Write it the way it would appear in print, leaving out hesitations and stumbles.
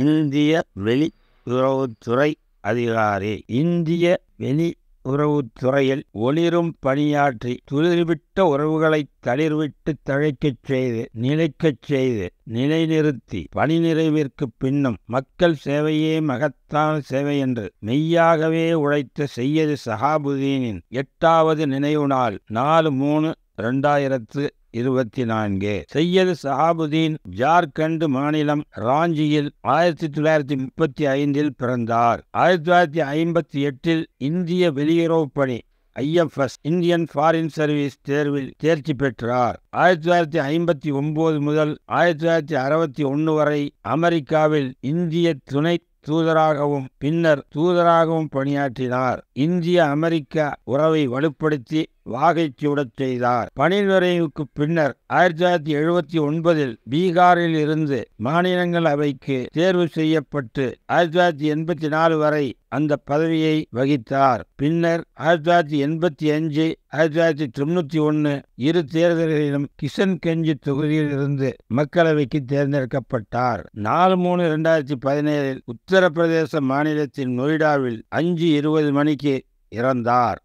இந்திய வெளியுறவுத்துறை அதிகாரி. இந்திய வெளியுறவுத்துறையில் ஒளிரும் பணியாற்றி துளிர்விட்ட உறவுகளை தளிர்விட்டு தழைக்கச் செய்து நிலைக்கச் செய்து நிலைநிறுத்தி பணி நிறைவிற்கு பின்னும் மக்கள் சேவையே மகத்தான சேவை என்று மெய்யாகவே உழைத்த செய்யது சஹாபுதீனின் 8வது நினைவு நாள் 4/3/2024. செய்யது சஹாபுதீன் ஜார்க்கண்ட் மாநிலம் ராஞ்சியில் 1935 பிறந்தார். 1958 இந்திய வெளியுறவு பணி IFS இந்தியன் ஃபாரின் சர்வீஸ் தேர்வில் தேர்ச்சி பெற்றார். 1959 முதல் 1961 வரை அமெரிக்காவில் இந்திய துணை தூதராகவும் பின்னர் தூதராகவும் பணியாற்றினார். இந்திய அமெரிக்க உறவை வலுப்படுத்தி வாகைச்சூடச் செய்தார். பணி நிறைவுக்கு பின்னர் 1979 பீகாரில் இருந்து மாநிலங்களவைக்கு தேர்வு செய்யப்பட்டு 1984 வரை அந்த பதவியை வகித்தார். பின்னர் 1985 1991 இரு தேர்தல்களிலும் கிஷன்கஞ்ச் தொகுதியில் இருந்து மக்களவைக்கு தேர்ந்தெடுக்கப்பட்டார். 4/3/2017 உத்தரப்பிரதேச மாநிலத்தின் நொய்டாவில் 5:20 மணிக்கு இறந்தார்.